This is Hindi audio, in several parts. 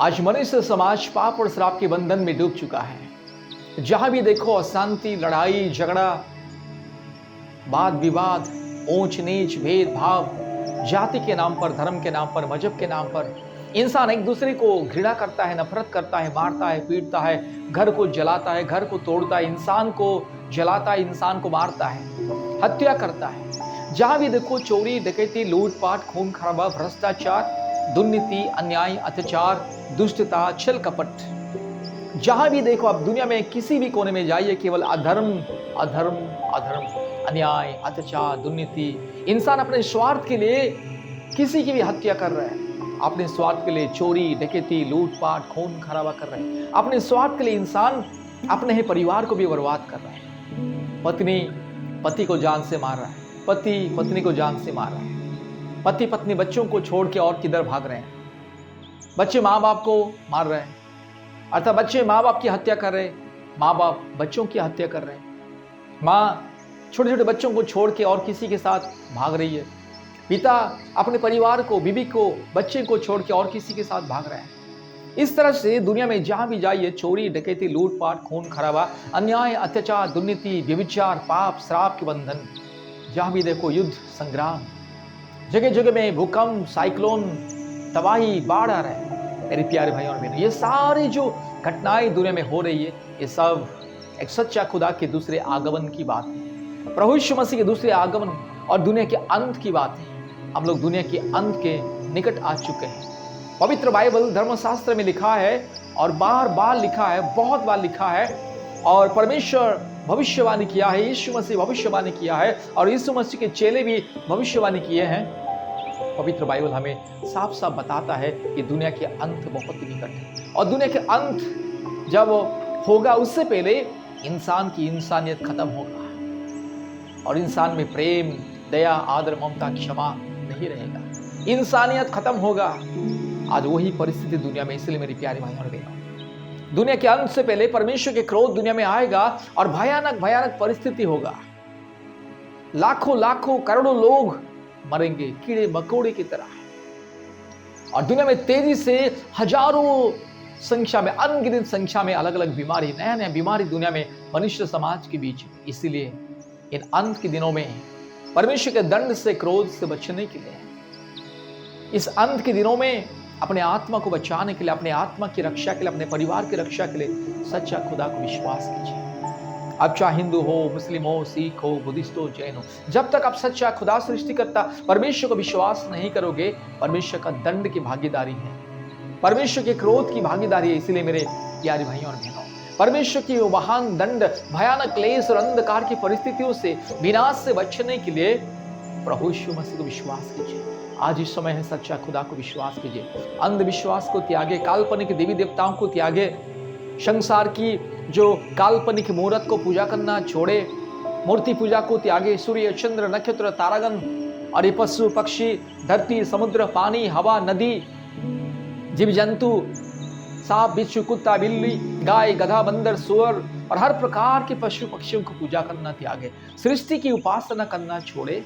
आज मनुष्य समाज पाप और श्राप के बंधन में डूब चुका है। जहां भी देखो अशांति, लड़ाई, झगड़ा, वाद विवाद, ऊंच नीच, भेदभाव, जाति के नाम पर, धर्म के नाम पर, मजहब के नाम पर इंसान एक दूसरे को घृणा करता है, नफरत करता है, मारता है, पीटता है, घर को जलाता है, घर को तोड़ता है, इंसान को जलाता है, इंसान को मारता है, हत्या करता है। जहां भी देखो चोरी, डकैती, लूटपाट, खून खराबा, भ्रष्टाचार, दुर्नीति, अन्याय, अत्याचार, दुष्टता, छल कपट। जहां भी देखो आप दुनिया में किसी भी कोने में जाइए, केवल अधर्म अधर्म अधर्म, अन्याय, अत्याचार, दुर्नीति। इंसान अपने स्वार्थ के लिए किसी की भी हत्या कर रहा है, अपने स्वार्थ के लिए चोरी, डकैती, लूटपाट, खून खराबा कर रहे हैं। अपने स्वार्थ के लिए इंसान अपने ही परिवार को भी बर्बाद कर रहा है। पत्नी पति को जान से मार रहा है, पति पत्नी को जान से मार रहा है, पति पत्नी बच्चों को छोड़ के और किधर भाग रहे हैं, बच्चे माँ बाप को मार रहे हैं, अर्थात बच्चे माँ बाप की हत्या कर रहे हैं, माँ बाप बच्चों की हत्या कर रहे हैं, माँ छोटे छोटे बच्चों को छोड़ के और किसी के साथ भाग रही है, पिता अपने परिवार को, बीवी को, बच्चे को छोड़ के और किसी के साथ भाग रहे हैं। इस तरह से दुनिया में जहां भी जाइए चोरी, डकैती, लूटपाट, खून खराबा, अन्याय, अत्याचार, दुर्नीति, व्यभिचार, पाप, श्राप के बंधन। जहां भी देखो युद्ध, संग्राम, जगह जगह में भूकंप, साइक्लोन, तबाही, बाढ़ आ रहा है। मेरे प्यारे भाई और बहनों, ये सारी जो घटनाएं दुनिया में हो रही है, ये सब एक सच्चा खुदा के दूसरे आगमन की बात है, प्रभु यीशु मसीह के दूसरे आगमन और दुनिया के अंत की बात है। हम लोग दुनिया के अंत के निकट आ चुके हैं। पवित्र बाइबल धर्मशास्त्र में लिखा है और बार बार लिखा है, बहुत बार लिखा है, और परमेश्वर भविष्यवाणी किया है, यीशु मसीह भविष्यवाणी किया है, और यीशु मसीह के चेले भी भविष्यवाणी किए हैं। पवित्र बाइबल हमें साफ साफ बताता है कि दुनिया के अंत बहुत ही निकट है, और दुनिया के अंत जब होगा उससे पहले इंसान की इंसानियत खत्म होगा, और इंसान में प्रेम, दया, आदर, ममता, क्षमा नहीं रहेगा, इंसानियत खत्म होगा। आज वही परिस्थिति दुनिया में, इसलिए मेरी प्यारी भाई और बहनों, दुनिया के अंत से पहले परमेश्वर के क्रोध दुनिया में आएगा और भयानक भयानक परिस्थिति होगा। लाखों लाखों करोड़ों लोग मरेंगे कीड़े मकोड़े की तरह, और दुनिया में तेजी से हजारों संख्या में, अनगिनत संख्या में अलग अलग बीमारी, नया नया बीमारी दुनिया में मनुष्य समाज के बीच। इसीलिए इन अंत के दिनों में परमेश्वर के दंड से, क्रोध से बचने के लिए, इस अंत के दिनों में अपने आत्मा को बचाने के लिए, अपने आत्मा की रक्षा के लिए, अपने परिवार की रक्षा के लिए सच्चा खुदा को विश्वास कीजिए। अब चाहे हिंदू हो, मुस्लिम हो, सिख हो, बुद्धिस्ट हो, जैन हो, जब तक आप सच्चा खुदा सृष्टिकर्ता परमेश्वर को विश्वास नहीं करोगे, परमेश्वर का दंड की भागीदारी है, परमेश्वर के क्रोध की भागीदारी है। इसीलिए मेरे प्यारे भाइयों और बहनों, परमेश्वर की महान दंड, भयानक क्लेश और अंधकार की परिस्थितियों से, विनाश से बचने के लिए प्रभु यीशु मसीह को विश्वास कीजिए। आज इस समय है, सच्चा खुदा को विश्वास कीजिए, अंधविश्वास को त्यागे, काल्पनिक देवी देवताओं को त्यागे, संसार की जो काल्पनिक मूर्त को पूजा करना छोड़े, मूर्ति पूजा को त्यागे, सूर्य, चंद्र, नक्षत्र, तारागण और ये पशु पक्षी, धरती, समुद्र, पानी, हवा, नदी, जीव जंतु, सांप, बिच्छू, कुत्ता, बिल्ली, गाय, गधा, बंदर, सुअर और हर प्रकार के पशु पक्षियों को पूजा करना त्यागे, सृष्टि की उपासना करना छोड़े,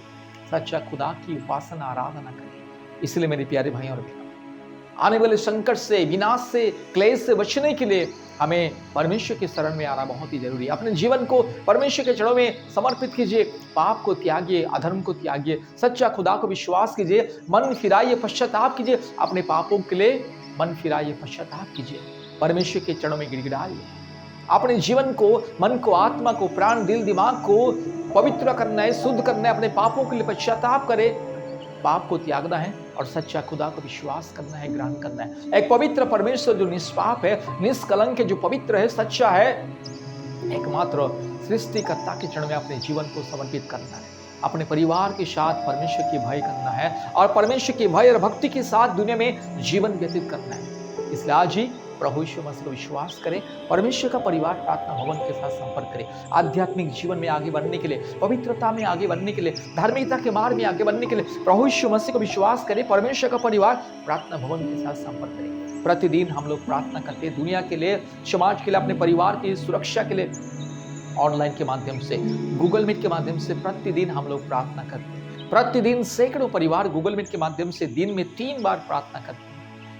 सच्चा खुदा की उपासना, आराधना करें। इसलिए मेरे प्यारे भाई और बहनों, आने वाले संकट से, विनाश से, क्लेश से बचने के लिए हमें परमेश्वर के शरण में आना बहुत ही जरूरी है। अपने जीवन को परमेश्वर के चरणों में समर्पित कीजिए, पाप को त्यागिए, अधर्म को त्यागिए, सच्चा खुदा को विश्वास कीजिए, मन फिराइए, पश्चाताप कीजिए, अपने पापों के लिए मन फिराइए, पश्चाताप कीजिए, परमेश्वर के चरणों में गिड़गिड़ाइए। अपने जीवन को, मन को, आत्मा को, प्राण, दिल, दिमाग को पवित्र करना है, शुद्ध करना है, अपने पापों के लिए पश्चाताप करे, पाप को त्यागना है और सच्चा खुदा को विश्वास करना है, ग्रहण करना है। एक पवित्र परमेश्वर जो निष्पाप है, निष्कलंक है, जो पवित्र है, सच्चा है, एकमात्र सृष्टिकर्ता के चरण में अपने जीवन को समर्पित करना है, अपने परिवार के साथ परमेश्वर की भय करना है और परमेश्वर की भय और भक्ति के साथ दुनिया में जीवन व्यतीत करना है। इसलिए आज ही प्रभु यीशु मसीह को विश्वास करें, परमेश्वर का परिवार प्रार्थना भवन के साथ संपर्क करें, आध्यात्मिक जीवन में आगे बढ़ने के लिए, पवित्रता में आगे बढ़ने के लिए, धार्मिकता के मार्ग में आगे बढ़ने के लिए प्रभु यीशु मसीह को विश्वास करें, परमेश्वर का परिवार प्रार्थना भवन के साथ संपर्क करें। प्रतिदिन हम लोग प्रार्थना करते हैं, दुनिया के लिए, समाज के लिए, अपने परिवार की सुरक्षा के लिए, ऑनलाइन के माध्यम से, गूगल मीट के माध्यम से प्रतिदिन हम लोग प्रार्थना करते हैं। प्रतिदिन सैकड़ों परिवार गूगल मीट के माध्यम से दिन में 3 बार प्रार्थना करते हैं।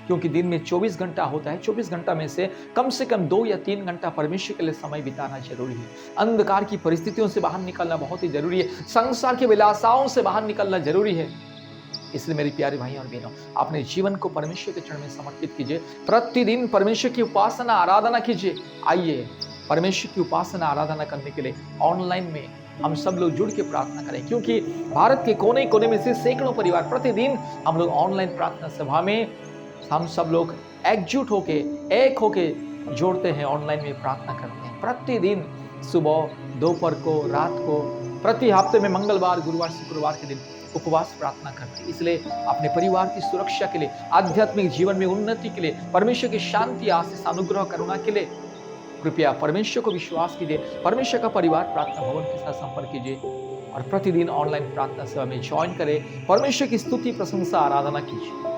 क्योंकि दिन में 24 घंटा होता है। 24 घंटा में से कम 2 या 3 घंटा परमेश्वर के लिए समय बिताना जरूरी है। अंधकार की परिस्थितियों से बाहर निकलना बहुत ही जरूरी है। संसार की विलासाओं से बाहर निकलना जरूरी है। इसलिए मेरे प्यारे भाई और बहनों, अपने जीवन को परमेश्वर के चरण में समर्पित कीजिए। प्रतिदिन परमेश्वर की उपासना आराधना कीजिए। आइए परमेश्वर की उपासना आराधना करने के लिए ऑनलाइन में हम सब लोग जुड़ के प्रार्थना करें, क्योंकि भारत के कोने कोने में से सैकड़ों परिवार प्रतिदिन हम लोग ऑनलाइन प्रार्थना सभा में हम सब लोग एकजुट होके एक होके जोड़ते हैं, ऑनलाइन में प्रार्थना करते हैं। प्रतिदिन सुबह, दोपहर को, रात को, प्रति हफ्ते में मंगलवार, गुरुवार, शुक्रवार के दिन उपवास प्रार्थना करते हैं। इसलिए अपने परिवार की सुरक्षा के लिए, आध्यात्मिक जीवन में उन्नति के लिए, परमेश्वर की शांति, आशीष, अनुग्रह, करुणा के लिए कृपया परमेश्वर को विश्वास कीजिए। परमेश्वर का परिवार प्रार्थना भवन के साथ संपर्क कीजिए और प्रतिदिन ऑनलाइन प्रार्थना सेवा में ज्वाइन करें। परमेश्वर की स्तुति, प्रशंसा, आराधना कीजिए।